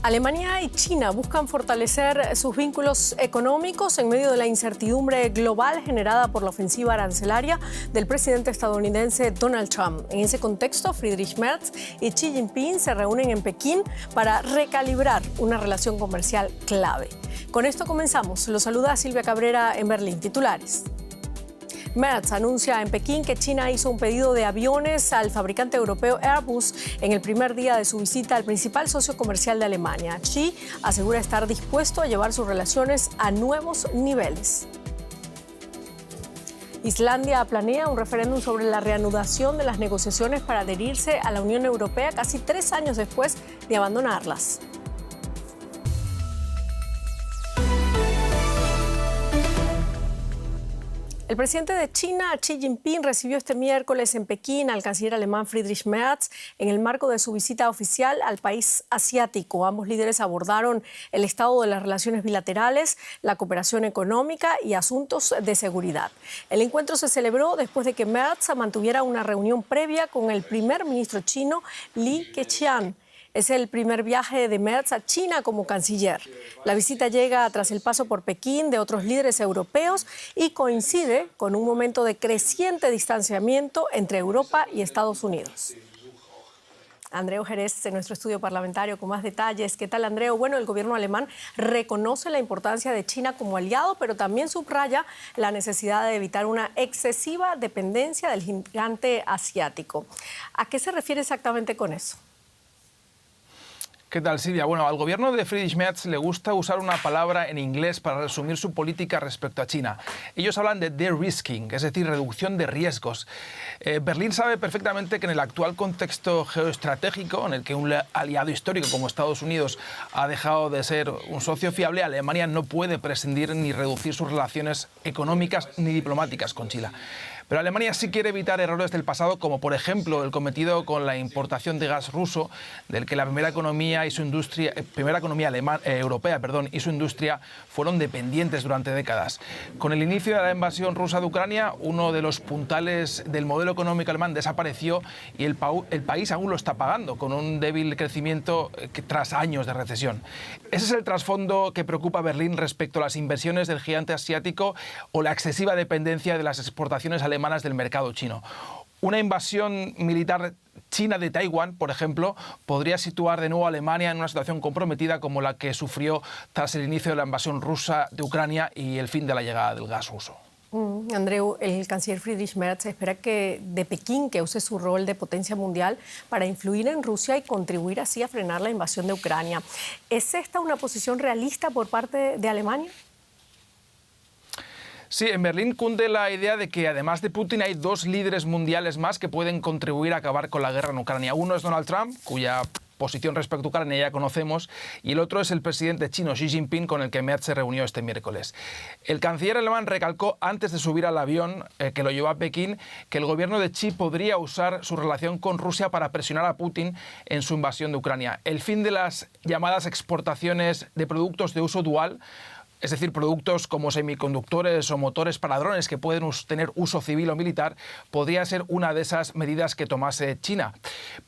Alemania y China buscan fortalecer sus vínculos económicos en medio de la incertidumbre global generada por la ofensiva arancelaria del presidente estadounidense Donald Trump. En ese contexto, Friedrich Merz y Xi Jinping se reúnen en Pekín para recalibrar una relación comercial clave. Con esto comenzamos. Los saluda Silvia Cabrera en Berlín. Titulares. Merz anuncia en Pekín que China hizo un pedido de aviones al fabricante europeo Airbus en el primer día de su visita al principal socio comercial de Alemania. Xi asegura estar dispuesto a llevar sus relaciones a nuevos niveles. Islandia planea un referéndum sobre la reanudación de las negociaciones para adherirse a la Unión Europea casi 3 años después de abandonarlas. El presidente de China, Xi Jinping, recibió este miércoles en Pekín al canciller alemán Friedrich Merz en el marco de su visita oficial al país asiático. Ambos líderes abordaron el estado de las relaciones bilaterales, la cooperación económica y asuntos de seguridad. El encuentro se celebró después de que Merz mantuviera una reunión previa con el primer ministro chino, Li Keqiang. Es el primer viaje de Merz a China como canciller. La visita llega tras el paso por Pekín de otros líderes europeos y coincide con un momento de creciente distanciamiento entre Europa y Estados Unidos. Andreu Jerez, en nuestro estudio parlamentario, con más detalles. ¿Qué tal, Andreu? Bueno, el gobierno alemán reconoce la importancia de China como aliado, pero también subraya la necesidad de evitar una excesiva dependencia del gigante asiático. ¿A qué se refiere exactamente con eso? ¿Qué tal, Silvia? Bueno, al gobierno de Friedrich Merz le gusta usar una palabra en inglés para resumir su política respecto a China. Ellos hablan de de-risking, es decir, reducción de riesgos. Berlín sabe perfectamente que en el actual contexto geoestratégico, en el que un aliado histórico como Estados Unidos ha dejado de ser un socio fiable, Alemania no puede prescindir ni reducir sus relaciones económicas ni diplomáticas con China. Pero Alemania sí quiere evitar errores del pasado, como por ejemplo el cometido con la importación de gas ruso, del que la primera economía europea y su industria fueron dependientes durante décadas. Con el inicio de la invasión rusa de Ucrania, uno de los puntales del modelo económico alemán desapareció y el país aún lo está pagando, con un débil crecimiento tras años de recesión. Ese es el trasfondo que preocupa a Berlín respecto a las inversiones del gigante asiático o la excesiva dependencia de las exportaciones alemanas del mercado chino. Una invasión militar china de Taiwán, por ejemplo, podría situar de nuevo a Alemania en una situación comprometida como la que sufrió tras el inicio de la invasión rusa de Ucrania y el fin de la llegada del gas ruso. Andreu, el canciller Friedrich Merz espera de Pekín que use su rol de potencia mundial para influir en Rusia y contribuir así a frenar la invasión de Ucrania. ¿Es esta una posición realista por parte de Alemania? Sí, en Berlín cunde la idea de que además de Putin hay 2 líderes mundiales más que pueden contribuir a acabar con la guerra en Ucrania. Uno es Donald Trump, cuya posición respecto a Ucrania ya conocemos, y el otro es el presidente chino Xi Jinping, con el que Merz se reunió este miércoles. El canciller alemán recalcó antes de subir al avión que lo llevó a Pekín que el gobierno de Xi podría usar su relación con Rusia para presionar a Putin en su invasión de Ucrania. El fin de las llamadas exportaciones de productos de uso dual, es decir, productos como semiconductores o motores para drones que pueden tener uso civil o militar, podría ser una de esas medidas que tomase China.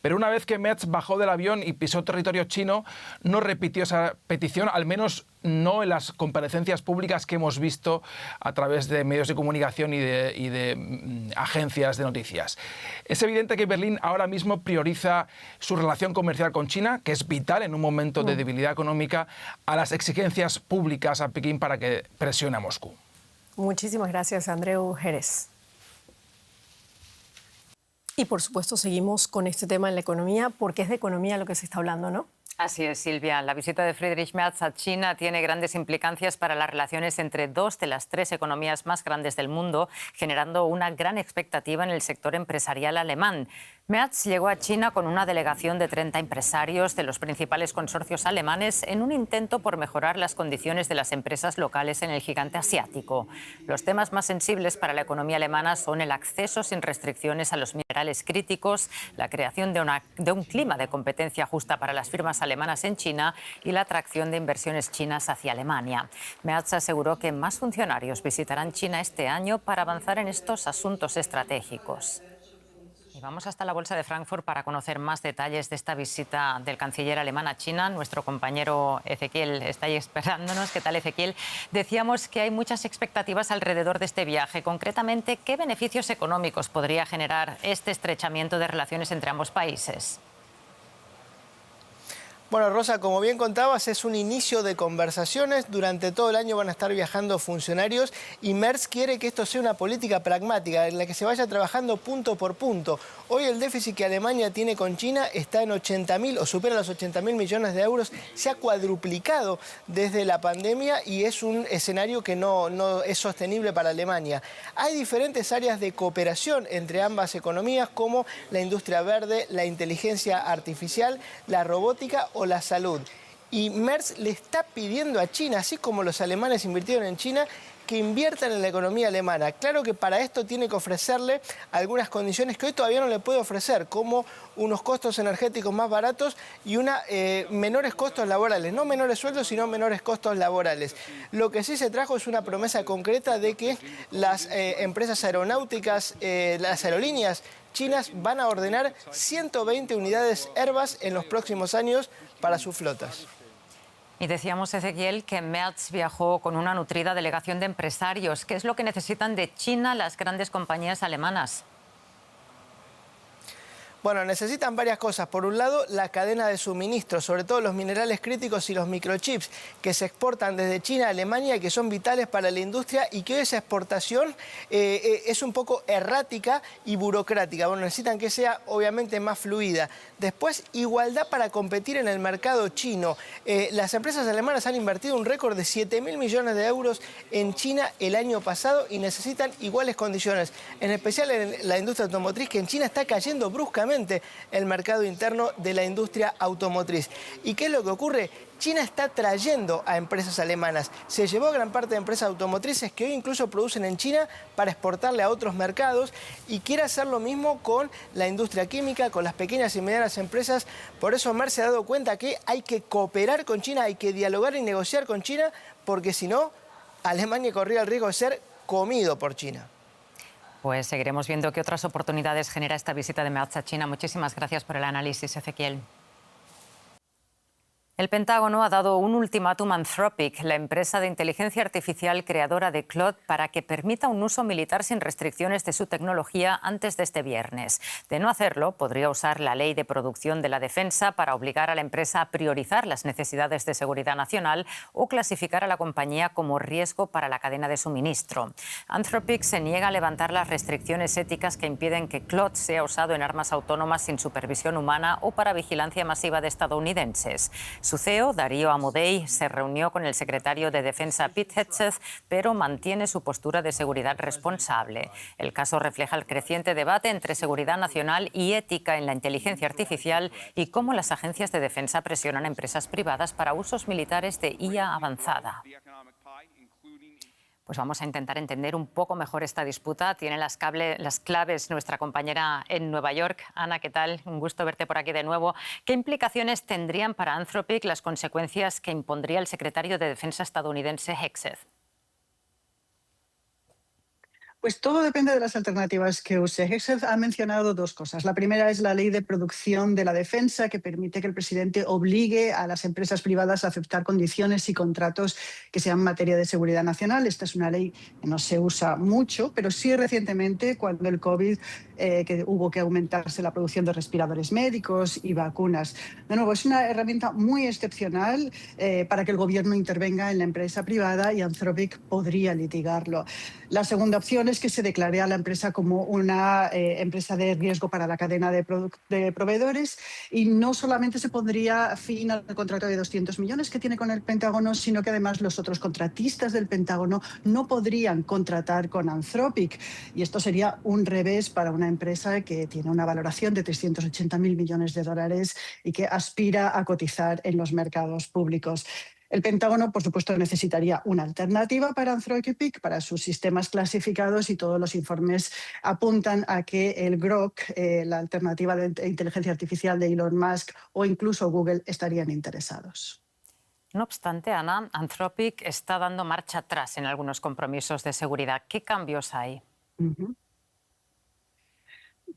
Pero una vez que Merz bajó del avión y pisó territorio chino, no repitió esa petición, al menos no en las comparecencias públicas que hemos visto a través de medios de comunicación y de agencias de noticias. Es evidente que Berlín ahora mismo prioriza su relación comercial con China, que es vital en un momento de debilidad económica, a las exigencias públicas a Pekín para que presione a Moscú. Muchísimas gracias, Andreu Jerez. Y por supuesto seguimos con este tema en la economía, porque es de economía lo que se está hablando, ¿no? Así es, Silvia. La visita de Friedrich Merz a China tiene grandes implicancias para las relaciones entre 2 de las 3 economías más grandes del mundo, generando una gran expectativa en el sector empresarial alemán. Merz llegó a China con una delegación de 30 empresarios de los principales consorcios alemanes en un intento por mejorar las condiciones de las empresas locales en el gigante asiático. Los temas más sensibles para la economía alemana son el acceso sin restricciones a los minerales críticos, la creación de un clima de competencia justa para las firmas alemanas en China y la atracción de inversiones chinas hacia Alemania. Merz aseguró que más funcionarios visitarán China este año para avanzar en estos asuntos estratégicos. Vamos hasta la Bolsa de Frankfurt para conocer más detalles de esta visita del canciller alemán a China. Nuestro compañero Ezequiel está ahí esperándonos. ¿Qué tal, Ezequiel? Decíamos que hay muchas expectativas alrededor de este viaje. Concretamente, ¿qué beneficios económicos podría generar este estrechamiento de relaciones entre ambos países? Bueno, Rosa, como bien contabas, es un inicio de conversaciones. Durante todo el año van a estar viajando funcionarios y Merz quiere que esto sea una política pragmática en la que se vaya trabajando punto por punto. Hoy el déficit que Alemania tiene con China está en 80.000 o supera los 80.000 millones de euros. Se ha cuadruplicado desde la pandemia y es un escenario que no es sostenible para Alemania. Hay diferentes áreas de cooperación entre ambas economías, como la industria verde, la inteligencia artificial, la robótica o la salud. Y Merz le está pidiendo a China, así como los alemanes invirtieron en China, que inviertan en la economía alemana. Claro que para esto tiene que ofrecerle algunas condiciones que hoy todavía no le puede ofrecer, como unos costos energéticos más baratos y menores costos laborales. No menores sueldos, sino menores costos laborales. Lo que sí se trajo es una promesa concreta de que las empresas aeronáuticas, las aerolíneas chinas van a ordenar 120 unidades Airbus en los próximos años para sus flotas. Y decíamos, Ezequiel, que Merz viajó con una nutrida delegación de empresarios. ¿Qué es lo que necesitan de China las grandes compañías alemanas? Bueno, necesitan varias cosas. Por un lado, la cadena de suministro, sobre todo los minerales críticos y los microchips que se exportan desde China a Alemania y que son vitales para la industria y que hoy esa exportación es un poco errática y burocrática. Bueno, necesitan que sea obviamente más fluida. Después, igualdad para competir en el mercado chino. Las empresas alemanas han invertido un récord de 7.000 millones de euros en China el año pasado y necesitan iguales condiciones, en especial en la industria automotriz, que en China está cayendo bruscamente el mercado interno de la industria automotriz. ¿Y qué es lo que ocurre? China está trayendo a empresas alemanas. Se llevó a gran parte de empresas automotrices que hoy incluso producen en China para exportarle a otros mercados y quiere hacer lo mismo con la industria química, con las pequeñas y medianas empresas. Por eso Merz se ha dado cuenta que hay que cooperar con China, hay que dialogar y negociar con China, porque si no, Alemania corría el riesgo de ser comido por China. Pues seguiremos viendo qué otras oportunidades genera esta visita de Merz a China. Muchísimas gracias por el análisis, Ezequiel. El Pentágono ha dado un ultimátum a Anthropic, la empresa de inteligencia artificial creadora de Claude, para que permita un uso militar sin restricciones de su tecnología antes de este viernes. De no hacerlo, podría usar la Ley de Producción de la Defensa para obligar a la empresa a priorizar las necesidades de seguridad nacional o clasificar a la compañía como riesgo para la cadena de suministro. Anthropic se niega a levantar las restricciones éticas que impiden que Claude sea usado en armas autónomas sin supervisión humana o para vigilancia masiva de estadounidenses. Su CEO, Darío Amodei, se reunió con el secretario de Defensa Pete Hegseth, pero mantiene su postura de seguridad responsable. El caso refleja el creciente debate entre seguridad nacional y ética en la inteligencia artificial y cómo las agencias de defensa presionan a empresas privadas para usos militares de IA avanzada. Pues vamos a intentar entender un poco mejor esta disputa. Tiene las claves nuestra compañera en Nueva York. Ana, ¿qué tal? Un gusto verte por aquí de nuevo. ¿Qué implicaciones tendrían para Anthropic las consecuencias que impondría el secretario de Defensa estadounidense Hegseth? Pues todo depende de las alternativas que use. Hegseth ha mencionado dos cosas. La primera es la Ley de Producción de la Defensa, que permite que el presidente obligue a las empresas privadas a aceptar condiciones y contratos que sean materia de seguridad nacional. Esta es una ley que no se usa mucho, pero sí recientemente, cuando el COVID, que hubo que aumentarse la producción de respiradores médicos y vacunas. De nuevo, es una herramienta muy excepcional para que el gobierno intervenga en la empresa privada y Anthropic podría litigarlo. La segunda opción es que se declare a la empresa como una empresa de riesgo para la cadena de proveedores y no solamente se pondría fin al contrato de 200 millones que tiene con el Pentágono, sino que además los otros contratistas del Pentágono no podrían contratar con Anthropic. Y esto sería un revés para una empresa que tiene una valoración de 380.000 millones de dólares y que aspira a cotizar en los mercados públicos. El Pentágono, por supuesto, necesitaría una alternativa para Anthropic, para sus sistemas clasificados, y todos los informes apuntan a que el Grok, la alternativa de inteligencia artificial de Elon Musk o incluso Google, estarían interesados. No obstante, Ana, Anthropic está dando marcha atrás en algunos compromisos de seguridad. ¿Qué cambios hay?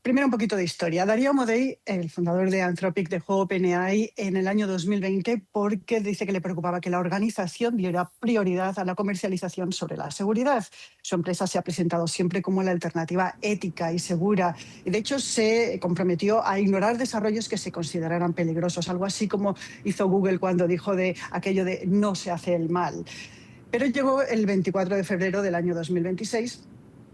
Primero un poquito de historia. Darío Amodei, el fundador de Anthropic, dejó OpenAI en el año 2020 porque dice que le preocupaba que la organización diera prioridad a la comercialización sobre la seguridad. Su empresa se ha presentado siempre como la alternativa ética y segura. Y de hecho se comprometió a ignorar desarrollos que se consideraran peligrosos, algo así como hizo Google cuando dijo de aquello de no se hace el mal. Pero llegó el 24 de febrero del año 2026,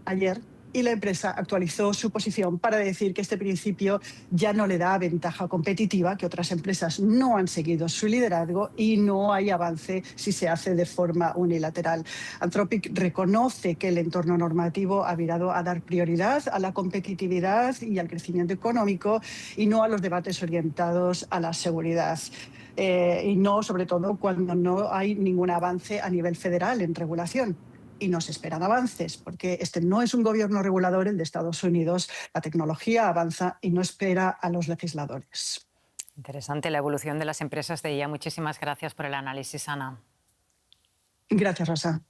ayer, y la empresa actualizó su posición para decir que este principio ya no le da ventaja competitiva, que otras empresas no han seguido su liderazgo y no hay avance si se hace de forma unilateral. Anthropic reconoce que el entorno normativo ha virado a dar prioridad a la competitividad y al crecimiento económico y no a los debates orientados a la seguridad. Y no, sobre todo, cuando no hay ningún avance a nivel federal en regulación. Y no se esperan avances, porque este no es un gobierno regulador, el de Estados Unidos. La tecnología avanza y no espera a los legisladores. Interesante la evolución de las empresas de IA. Muchísimas gracias por el análisis, Ana. Gracias, Rosa.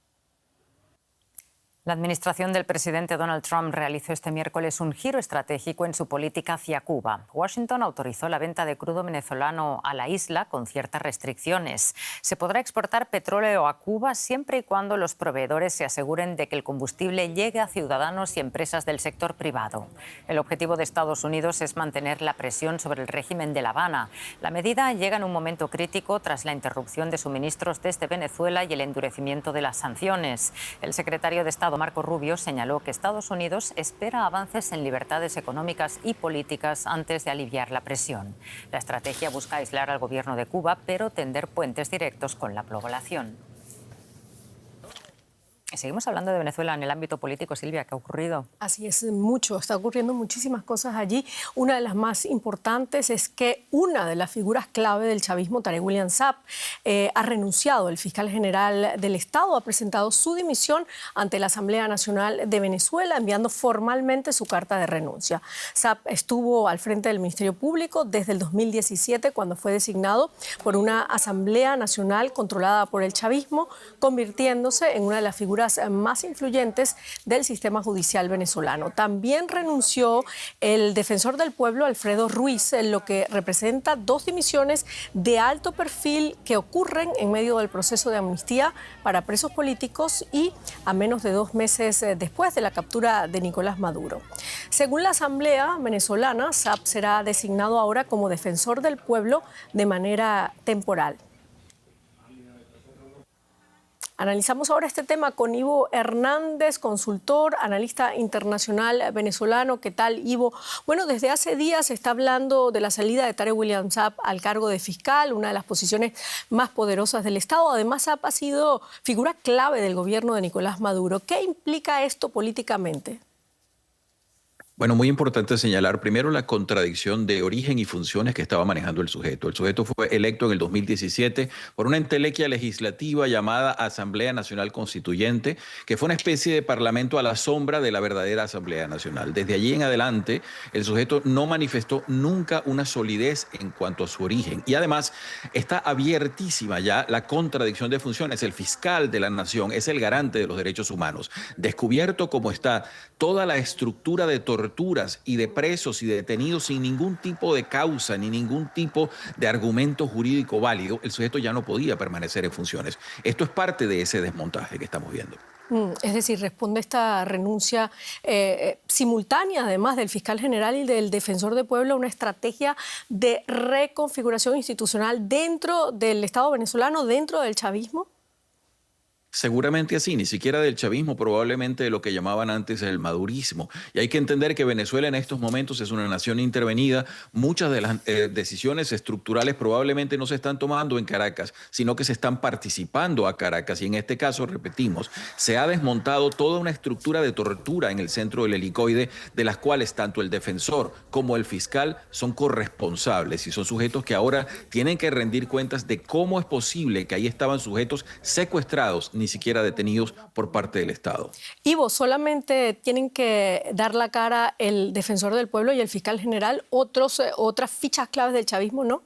La administración del presidente Donald Trump realizó este miércoles un giro estratégico en su política hacia Cuba. Washington autorizó la venta de crudo venezolano a la isla con ciertas restricciones. Se podrá exportar petróleo a Cuba siempre y cuando los proveedores se aseguren de que el combustible llegue a ciudadanos y empresas del sector privado. El objetivo de Estados Unidos es mantener la presión sobre el régimen de La Habana. La medida llega en un momento crítico tras la interrupción de suministros desde Venezuela y el endurecimiento de las sanciones. El secretario de Estado Marco Rubio señaló que Estados Unidos espera avances en libertades económicas y políticas antes de aliviar la presión. La estrategia busca aislar al gobierno de Cuba, pero tender puentes directos con la población. Seguimos hablando de Venezuela en el ámbito político, Silvia, ¿qué ha ocurrido? Así es, mucho, está ocurriendo muchísimas cosas allí. Una de las más importantes es que una de las figuras clave del chavismo, Tarek William Saab, ha renunciado. El fiscal general del Estado ha presentado su dimisión ante la Asamblea Nacional de Venezuela, enviando formalmente su carta de renuncia. Saab estuvo al frente del Ministerio Público desde el 2017, cuando fue designado por una Asamblea Nacional controlada por el chavismo, convirtiéndose en una de las figuras más influyentes del sistema judicial venezolano. También renunció el defensor del pueblo, Alfredo Ruiz, en lo que representa dos dimisiones de alto perfil que ocurren en medio del proceso de amnistía para presos políticos y a menos de 2 meses después de la captura de Nicolás Maduro. Según la Asamblea venezolana, Saab será designado ahora como defensor del pueblo de manera temporal. Analizamos ahora este tema con Ivo Hernández, consultor, analista internacional venezolano. ¿Qué tal, Ivo? Bueno, desde hace días se está hablando de la salida de Tarek William Saab al cargo de fiscal, una de las posiciones más poderosas del Estado. Además, Saab ha sido figura clave del gobierno de Nicolás Maduro. ¿Qué implica esto políticamente? Bueno, muy importante señalar primero la contradicción de origen y funciones que estaba manejando el sujeto. El sujeto fue electo en el 2017 por una entelequia legislativa llamada Asamblea Nacional Constituyente, que fue una especie de parlamento a la sombra de la verdadera Asamblea Nacional. Desde allí en adelante, el sujeto no manifestó nunca una solidez en cuanto a su origen. Y además, está abiertísima ya la contradicción de funciones. El fiscal de la nación es el garante de los derechos humanos. Descubierto como está toda la estructura de torturas y de presos y de detenidos sin ningún tipo de causa ni ningún tipo de argumento jurídico válido, el sujeto ya no podía permanecer en funciones. Esto es parte de ese desmontaje que estamos viendo. Es decir, responde esta renuncia simultánea, además del fiscal general y del defensor del pueblo, a una estrategia de reconfiguración institucional dentro del Estado venezolano, dentro del chavismo. Seguramente así, ni siquiera del chavismo, probablemente de lo que llamaban antes el madurismo. Y hay que entender que Venezuela en estos momentos es una nación intervenida. Muchas de las decisiones estructurales probablemente no se están tomando en Caracas, sino que se están participando a Caracas. Y en este caso, repetimos, se ha desmontado toda una estructura de tortura en el centro del helicoide, de las cuales tanto el defensor como el fiscal son corresponsables y son sujetos que ahora tienen que rendir cuentas de cómo es posible que ahí estaban sujetos secuestrados, ni siquiera detenidos por parte del Estado. Ivo, solamente tienen que dar la cara el defensor del pueblo y el fiscal general, otras fichas claves del chavismo, ¿no?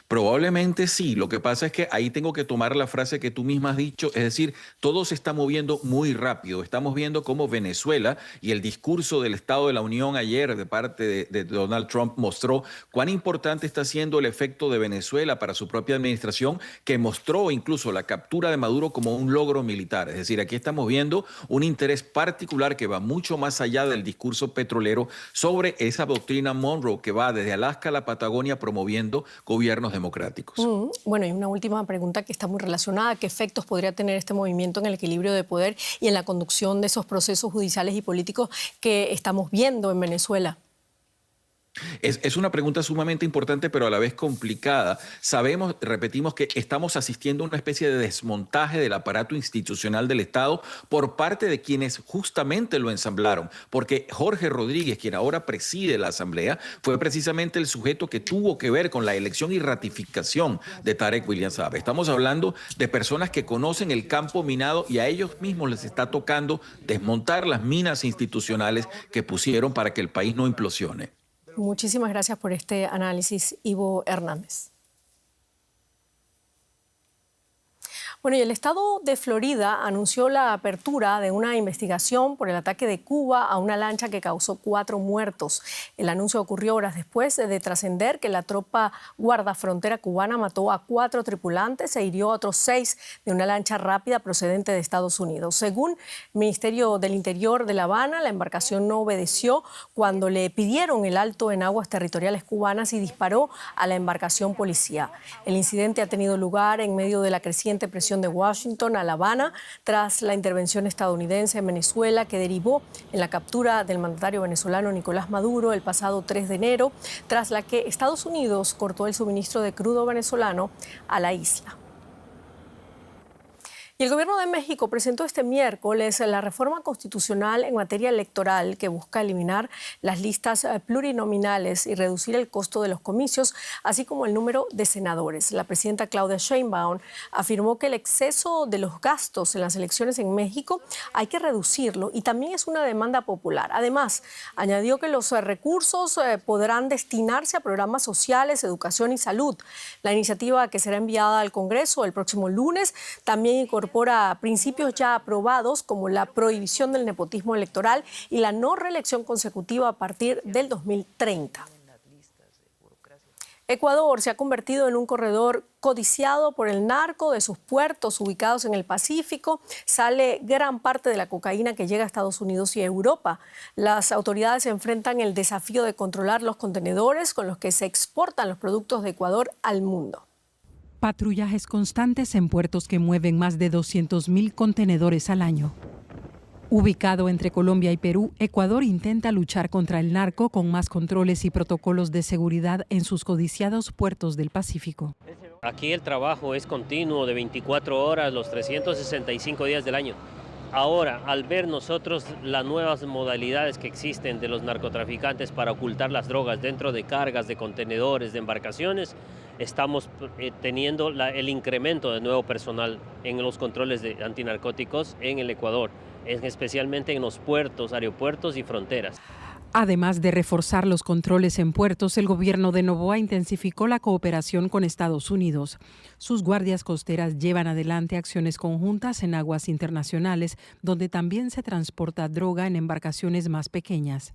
Probablemente sí. Lo que pasa es que ahí tengo que tomar la frase que tú misma has dicho, es decir, todo se está moviendo muy rápido. Estamos viendo cómo Venezuela y el discurso del Estado de la Unión ayer de parte de Donald Trump mostró cuán importante está siendo el efecto de Venezuela para su propia administración, que mostró incluso la captura de Maduro como un logro militar. Es decir, aquí estamos viendo un interés particular que va mucho más allá del discurso petrolero sobre esa doctrina Monroe que va desde Alaska a la Patagonia promoviendo gobiernos democráticos. Bueno, y una última pregunta que está muy relacionada. ¿Qué efectos podría tener este movimiento en el equilibrio de poder y en la conducción de esos procesos judiciales y políticos que estamos viendo en Venezuela? Es una pregunta sumamente importante, pero a la vez complicada. Sabemos, repetimos, que estamos asistiendo a una especie de desmontaje del aparato institucional del Estado por parte de quienes justamente lo ensamblaron, porque Jorge Rodríguez, quien ahora preside la Asamblea, fue precisamente el sujeto que tuvo que ver con la elección y ratificación de Tarek William Saab. Estamos hablando de personas que conocen el campo minado y a ellos mismos les está tocando desmontar las minas institucionales que pusieron para que el país no implosione. Muchísimas gracias por este análisis, Ivo Hernández. Bueno, y el estado de Florida anunció la apertura de una investigación por el ataque de Cuba a una lancha que causó 4 muertos. El anuncio ocurrió horas después de trascender que la tropa guardafrontera cubana mató a 4 tripulantes e hirió a otros 6 de una lancha rápida procedente de Estados Unidos. Según el Ministerio del Interior de La Habana, la embarcación no obedeció cuando le pidieron el alto en aguas territoriales cubanas y disparó a la embarcación policía. El incidente ha tenido lugar en medio de la creciente presión de Washington a La Habana tras la intervención estadounidense en Venezuela que derivó en la captura del mandatario venezolano Nicolás Maduro el pasado 3 de enero, tras la que Estados Unidos cortó el suministro de crudo venezolano a la isla. Y el Gobierno de México presentó este miércoles la reforma constitucional en materia electoral que busca eliminar las listas plurinominales y reducir el costo de los comicios, así como el número de senadores. La presidenta Claudia Sheinbaum afirmó que el exceso de los gastos en las elecciones en México hay que reducirlo y también es una demanda popular. Además, añadió que los recursos podrán destinarse a programas sociales, educación y salud. La iniciativa, que será enviada al Congreso el próximo lunes, también incorpora principios ya aprobados como la prohibición del nepotismo electoral y la no reelección consecutiva a partir del 2030. Ecuador se ha convertido en un corredor codiciado por el narco. De sus puertos ubicados en el Pacífico sale gran parte de la cocaína que llega a Estados Unidos y a Europa. Las autoridades enfrentan el desafío de controlar los contenedores con los que se exportan los productos de Ecuador al mundo. Patrullajes constantes en puertos que mueven más de 200.000 contenedores al año. Ubicado entre Colombia y Perú, Ecuador intenta luchar contra el narco con más controles y protocolos de seguridad en sus codiciados puertos del Pacífico. Aquí el trabajo es continuo de 24 horas, los 365 días del año. Ahora, al ver nosotros las nuevas modalidades que existen de los narcotraficantes para ocultar las drogas dentro de cargas, de contenedores, de embarcaciones, estamos teniendo el incremento de nuevo personal en los controles de antinarcóticos en el Ecuador, especialmente en los puertos, aeropuertos y fronteras. Además de reforzar los controles en puertos, el gobierno de Noboa intensificó la cooperación con Estados Unidos. Sus guardias costeras llevan adelante acciones conjuntas en aguas internacionales, donde también se transporta droga en embarcaciones más pequeñas.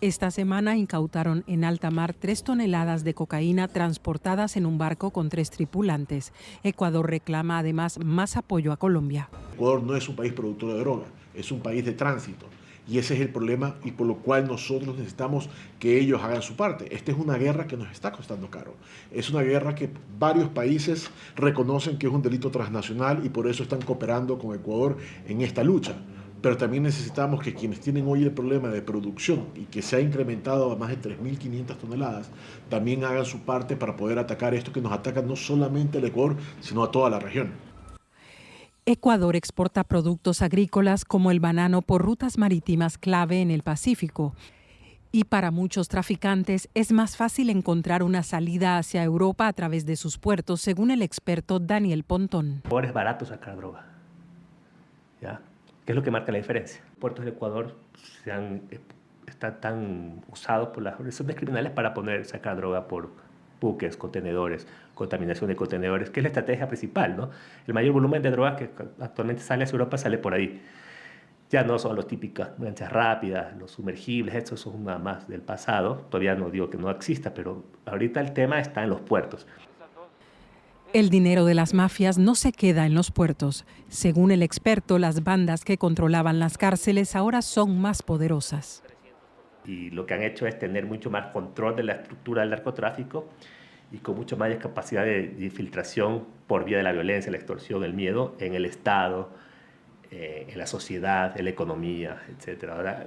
Esta semana incautaron en alta mar 3 toneladas de cocaína transportadas en un barco con 3 tripulantes. Ecuador reclama además más apoyo a Colombia. Ecuador no es un país productor de droga, es un país de tránsito. Y ese es el problema y por lo cual nosotros necesitamos que ellos hagan su parte. Esta es una guerra que nos está costando caro. Es una guerra que varios países reconocen que es un delito transnacional y por eso están cooperando con Ecuador en esta lucha. Pero también necesitamos que quienes tienen hoy el problema de producción y que se ha incrementado a más de 3.500 toneladas, también hagan su parte para poder atacar esto que nos ataca no solamente al Ecuador, sino a toda la región. Ecuador exporta productos agrícolas como el banano por rutas marítimas clave en el Pacífico. Y para muchos traficantes es más fácil encontrar una salida hacia Europa a través de sus puertos, según el experto Daniel Pontón. Es barato sacar droga, ¿ya? ¿Qué es lo que marca la diferencia? Los puertos de Ecuador están tan usados por las organizaciones criminales para sacar droga por buques, contenedores, contaminación de contenedores, que es la estrategia principal, ¿no? El mayor volumen de drogas que actualmente sale hacia Europa sale por ahí. Ya no son los típicas lanchas rápidas, los sumergibles, estos son nada más del pasado. Todavía no digo que no exista, pero ahorita el tema está en los puertos. El dinero de las mafias no se queda en los puertos. Según el experto, las bandas que controlaban las cárceles ahora son más poderosas. Y lo que han hecho es tener mucho más control de la estructura del narcotráfico y con mucho más capacidad de infiltración por vía de la violencia, la extorsión, el miedo en el Estado, en la sociedad, en la economía, etc. Ahora,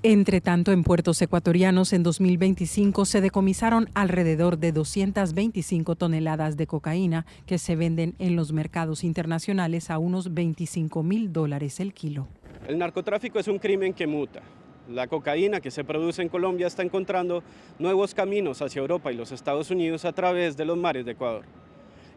entre tanto, en puertos ecuatorianos en 2025 se decomisaron alrededor de 225 toneladas de cocaína que se venden en los mercados internacionales a unos $25.000 el kilo. El narcotráfico es un crimen que muta. La cocaína que se produce en Colombia está encontrando nuevos caminos hacia Europa y los Estados Unidos a través de los mares de Ecuador.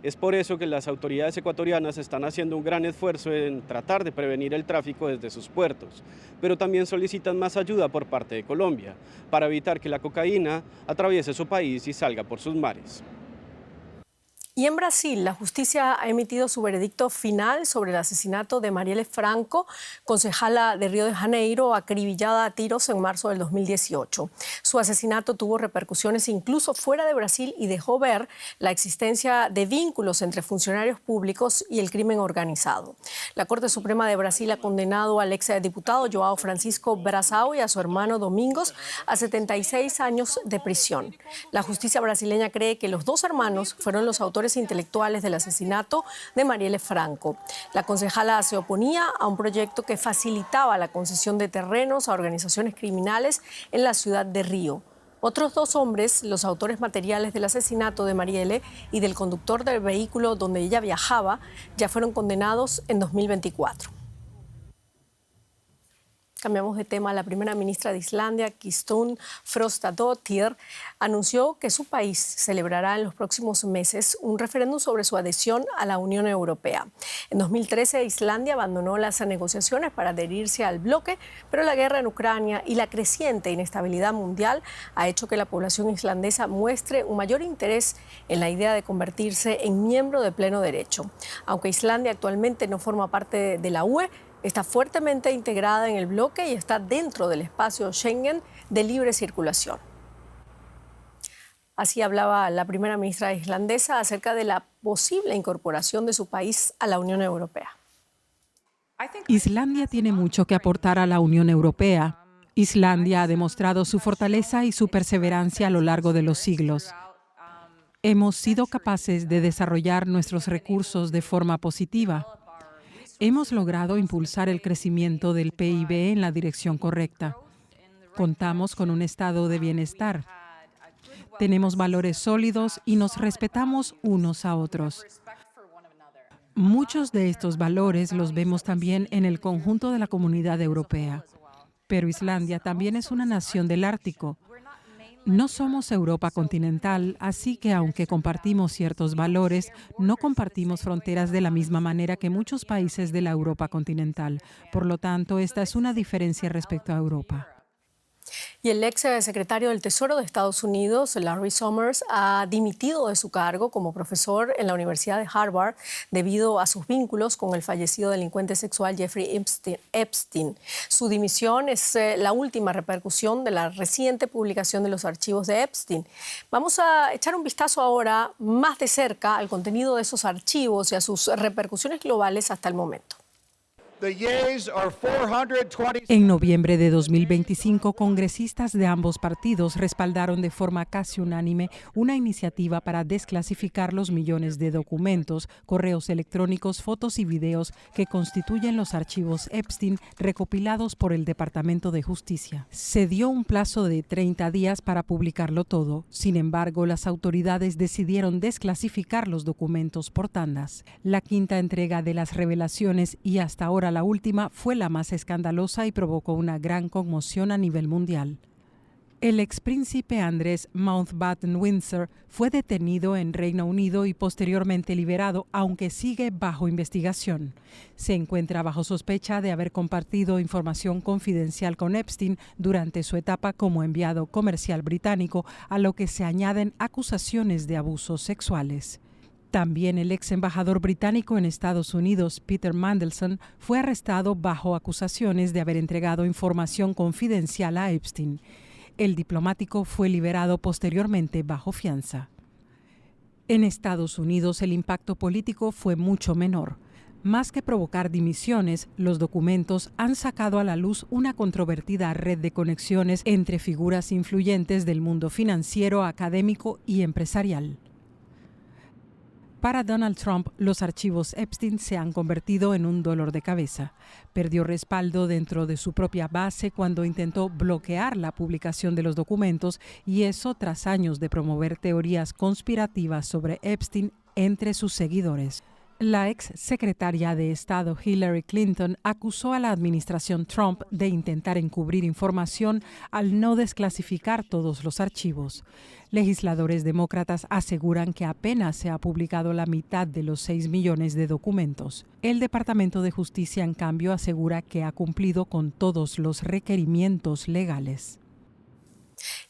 Es por eso que las autoridades ecuatorianas están haciendo un gran esfuerzo en tratar de prevenir el tráfico desde sus puertos, pero también solicitan más ayuda por parte de Colombia para evitar que la cocaína atraviese su país y salga por sus mares. Y en Brasil, la justicia ha emitido su veredicto final sobre el asesinato de Marielle Franco, concejala de Río de Janeiro, acribillada a tiros en marzo del 2018. Su asesinato tuvo repercusiones incluso fuera de Brasil y dejó ver la existencia de vínculos entre funcionarios públicos y el crimen organizado. La Corte Suprema de Brasil ha condenado al exdiputado João Francisco Brasão y a su hermano Domingos a 76 años de prisión. La justicia brasileña cree que los dos hermanos fueron los autores intelectuales del asesinato de Marielle Franco. La concejala se oponía a un proyecto que facilitaba la concesión de terrenos a organizaciones criminales en la ciudad de Río. Otros dos hombres, los autores materiales del asesinato de Marielle y del conductor del vehículo donde ella viajaba, ya fueron condenados en 2024. Cambiamos de tema. La primera ministra de Islandia, Kristrún Frostadóttir, anunció que su país celebrará en los próximos meses un referéndum sobre su adhesión a la Unión Europea. En 2013, Islandia abandonó las negociaciones para adherirse al bloque, pero la guerra en Ucrania y la creciente inestabilidad mundial ha hecho que la población islandesa muestre un mayor interés en la idea de convertirse en miembro de pleno derecho. Aunque Islandia actualmente no forma parte de la UE, está fuertemente integrada en el bloque y está dentro del espacio Schengen de libre circulación. Así hablaba la primera ministra islandesa acerca de la posible incorporación de su país a la Unión Europea. Islandia tiene mucho que aportar a la Unión Europea. Islandia ha demostrado su fortaleza y su perseverancia a lo largo de los siglos. Hemos sido capaces de desarrollar nuestros recursos de forma positiva. Hemos logrado impulsar el crecimiento del PIB en la dirección correcta. Contamos con un estado de bienestar. Tenemos valores sólidos y nos respetamos unos a otros. Muchos de estos valores los vemos también en el conjunto de la comunidad europea. Pero Islandia también es una nación del Ártico. No somos Europa continental, así que aunque compartimos ciertos valores, no compartimos fronteras de la misma manera que muchos países de la Europa continental. Por lo tanto, esta es una diferencia respecto a Europa. Y el ex secretario del Tesoro de Estados Unidos, Larry Summers, ha dimitido de su cargo como profesor en la Universidad de Harvard debido a sus vínculos con el fallecido delincuente sexual Jeffrey Epstein. Su dimisión es la última repercusión de la reciente publicación de los archivos de Epstein. Vamos a echar un vistazo ahora más de cerca al contenido de esos archivos y a sus repercusiones globales hasta el momento. En noviembre de 2025, congresistas de ambos partidos respaldaron de forma casi unánime una iniciativa para desclasificar los millones de documentos, correos electrónicos, fotos y videos que constituyen los archivos Epstein recopilados por el Departamento de Justicia. Se dio un plazo de 30 días para publicarlo todo. Sin embargo, las autoridades decidieron desclasificar los documentos por tandas. La quinta entrega de las revelaciones y hasta ahora la última fue la más escandalosa y provocó una gran conmoción a nivel mundial. El expríncipe Andrés Mountbatten-Windsor fue detenido en Reino Unido y posteriormente liberado, aunque sigue bajo investigación. Se encuentra bajo sospecha de haber compartido información confidencial con Epstein durante su etapa como enviado comercial británico, a lo que se añaden acusaciones de abusos sexuales. También el ex embajador británico en Estados Unidos, Peter Mandelson, fue arrestado bajo acusaciones de haber entregado información confidencial a Epstein. El diplomático fue liberado posteriormente bajo fianza. En Estados Unidos, el impacto político fue mucho menor. Más que provocar dimisiones, los documentos han sacado a la luz una controvertida red de conexiones entre figuras influyentes del mundo financiero, académico y empresarial. Para Donald Trump, los archivos Epstein se han convertido en un dolor de cabeza. Perdió respaldo dentro de su propia base cuando intentó bloquear la publicación de los documentos, y eso tras años de promover teorías conspirativas sobre Epstein entre sus seguidores. La ex secretaria de Estado Hillary Clinton acusó a la administración Trump de intentar encubrir información al no desclasificar todos los archivos. Legisladores demócratas aseguran que apenas se ha publicado la mitad de los 6 millones de documentos. El Departamento de Justicia, en cambio, asegura que ha cumplido con todos los requerimientos legales.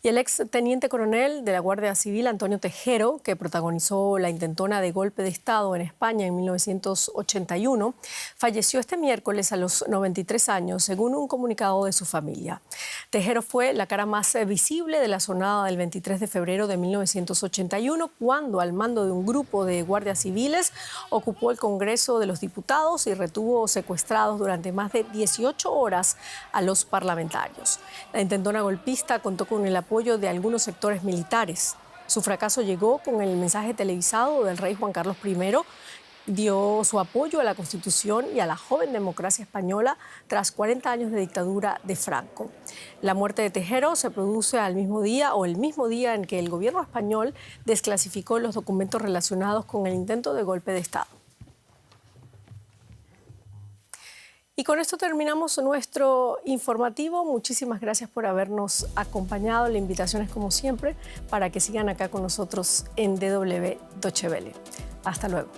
Y el ex teniente coronel de la Guardia Civil, Antonio Tejero, que protagonizó la intentona de golpe de Estado en España en 1981, falleció este miércoles a los 93 años, según un comunicado de su familia. Tejero fue la cara más visible de la sonada del 23 de febrero de 1981, cuando, al mando de un grupo de guardias civiles, ocupó el Congreso de los Diputados y retuvo secuestrados durante más de 18 horas a los parlamentarios. La intentona golpista contó con el apoyo de algunos sectores militares. Su fracaso llegó con el mensaje televisado del rey Juan Carlos I. Dio su apoyo a la Constitución y a la joven democracia española tras 40 años de dictadura de Franco. La muerte de Tejero se produce el mismo día en que el gobierno español desclasificó los documentos relacionados con el intento de golpe de Estado. Y con esto terminamos nuestro informativo. Muchísimas gracias por habernos acompañado. La invitación es, como siempre, para que sigan acá con nosotros en DW Deutsche Welle. Hasta luego.